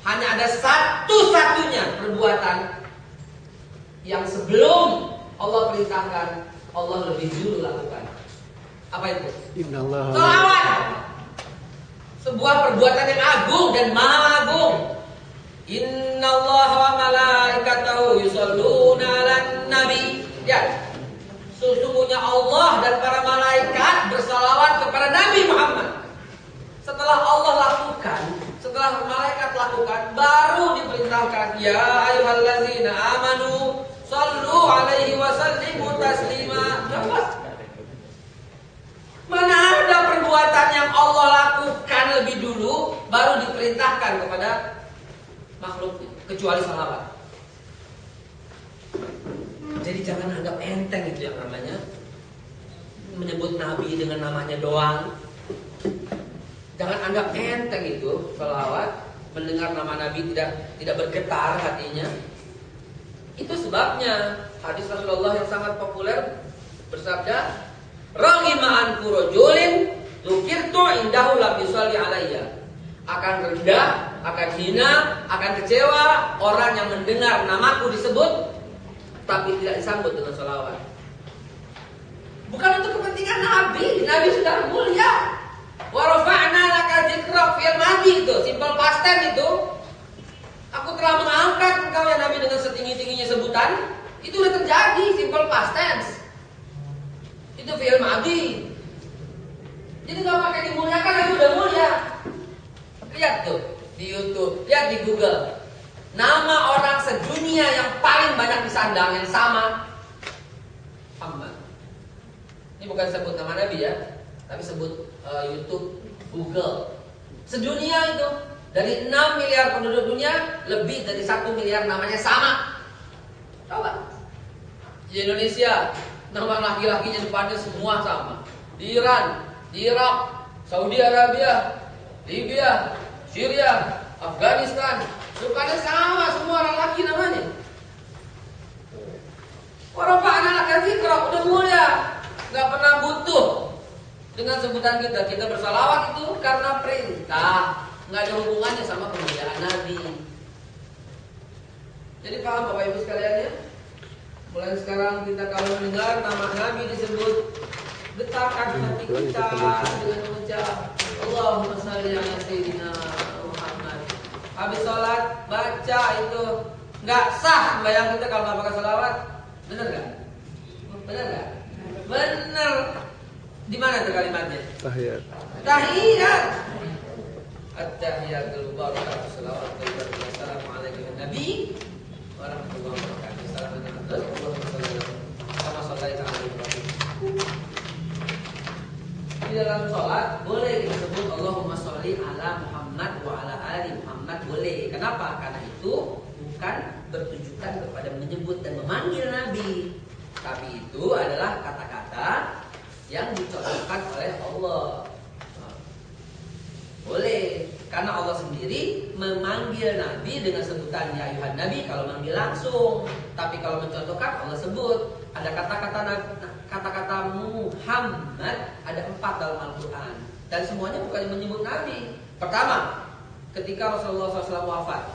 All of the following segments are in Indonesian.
hanya ada satu-satunya perbuatan yang sebelum Allah perintahkan, Allah lebih dulu lakukan. Apa itu? Sholawat. Sebuah perbuatan yang agung dan maha agung. Innallaha wa malaikatahu yusholluna 'alan nabi. Ya. Sesungguhnya Allah dan para malaikat bersalawat kepada Nabi Muhammad. Setelah Allah lakukan, setelah malaikat lakukan, baru diperintahkan, ya ayyuhallazina amanu shallu 'alaihi wa sallimu taslima. Mana ada perbuatan yang Allah lakukan lebih dulu baru diperintahkan kepada makhluknya, kecuali salawat. Jadi jangan anggap enteng itu yang namanya menyebut Nabi dengan namanya doang. Jangan anggap enteng itu salawat, mendengar nama Nabi tidak bergetar hatinya. Itu sebabnya hadis Rasulullah yang sangat populer bersabda, "Raghima anfu rajulin dzukirtu indahu lam yusalli alayya." Akan rendah, akan hina, akan kecewa orang yang mendengar namaku disebut tapi tidak disambut dengan sholawat. Bukan untuk kepentingan Nabi. Nabi sudah mulia. Wa rafa'na laka dzikrak, fi'il madhi itu, simple past tense itu. Aku telah mengangkat engkau ya Nabi dengan setinggi-tingginya sebutan. Itu sudah terjadi, simple past tense. Itu fi'il madhi. Jadi enggak pakai dimuliakan, Nabi sudah mulia. Lihat tuh di YouTube, lihat di Google. Nama orang sedunia yang paling banyak disandang yang sama Muhammad. Ini bukan sebut nama Nabi ya, tapi sebut YouTube, Google. Sedunia itu dari 6 miliar penduduk dunia, lebih dari 1 miliar namanya sama. Coba di Indonesia, nama laki-lakinya depannya semua sama. Di Iran, di Irak, Saudi Arabia, Libya, Syria, Afghanistan, depannya sama, semua orang laki namanya. Warafa'na laka dzikrak, udah mulia, nggak pernah butuh dengan sebutan kita. Kita bersalawat itu karena perintah, nggak ada hubungannya sama kemuliaan Nabi. Jadi paham Bapak Ibu sekalian ya? Mulai sekarang kita kalau mendengar nama Nabi disebut, getarkan hati kita dengan mengucap Allahumma shalli ala sayyidina Muhammad. Habis sholat baca itu nggak sah sembahyang kita kalau nggak pakai sholawat. Bener nggak? Bener nggak? Bener. Di mana tuh kalimatnya? Tahiyat. Tahiyat. At-tahiyatul barakatuh shalawatu wassalamu alaikum nabi wa rahmatullahi wa barakatuh. Assalamualaikum warahmatullahi wabarakatuh. Di dalam sholat boleh kita sebut Allahumma sholli ala Muhammad wa ala ali Muhammad, boleh. Kenapa? Karena itu bukan bertujukan kepada menyebut dan memanggil Nabi, tapi itu adalah kata-kata yang dicocokkan oleh Allah. Boleh, karena Allah sendiri memanggil Nabi dengan sebutan ya ayuhan Nabi kalau manggil langsung. Tapi kalau mencontohkan Allah sebut ada kata-kata Muhammad ada 4 dalam Al-Quran, dan semuanya bukan menyebut Nabi. Pertama, ketika Rasulullah SAW wafat,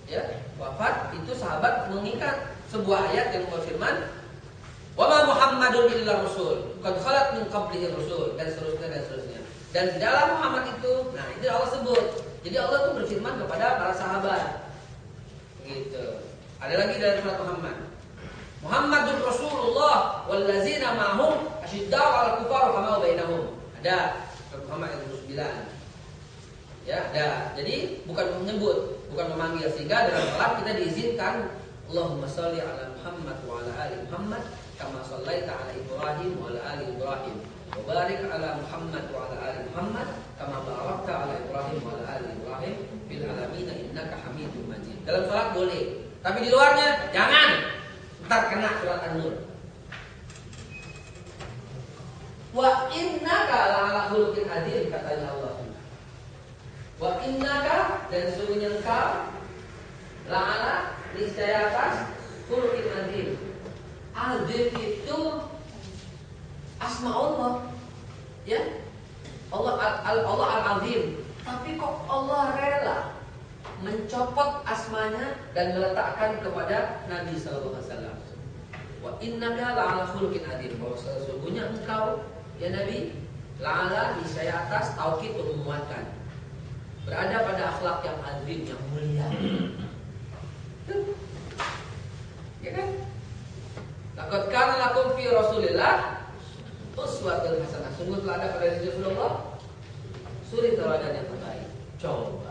ya, wafat itu sahabat mengingat sebuah ayat yang berfirman, wa ma Muhammadun illa rasul, qad khalat min qablihi rusul, dan seterusnya. Dan di dalam Muhammad itu, nah itu Allah sebut. Jadi Allah itu berfirman kepada para sahabat. Gitu. Ada lagi dari surat Muhammad. Muhammadun Rasulullah wallazina ma'hum asyidda'u 'alal kufar kama bainahum. Ada surat Muhammad ayat 29. Ya, ada. Jadi bukan menyebut, bukan memanggil, sehingga dalam salat kita diizinkan Allahumma shalli ala Muhammad wa ala ali Muhammad kama shallaita ala Ibrahim wa ala ali Ibrahim. Wa barik ala Muhammad wa ala ali Muhammad kama barakta ala Ibrahim wa ala ali Ibrahim fil alamin innaka Hamidum Majid. Dalam salat boleh, tapi di luarnya jangan. Entar kena surat An-Nur. Wa innaka la'ala khuluqin adzim, katanya Allah. Wa innaka, dan sesungguhnya engkau la'ala, niscaya atas khuluqin adzim. Adzim itu asma Allah, ya. Allah Al-Azim. Tapi kok Allah rela mencopot asmanya dan meletakkan kepada Nabi sallallahu alaihi wasallam. Wa innaka la'ala khuluqin adzim. Bahwa sesungguhnya engkau ya Nabi la'ala niscaya atas taukid untuk menguatkan. Berada pada akhlak yang azim, yang mulia. Ya kan? Laqad kana lakum fi Rasulillah uswatun hasanah. Sungguh telah ada pada Rasulullah suri teladan yang terbaik. Coba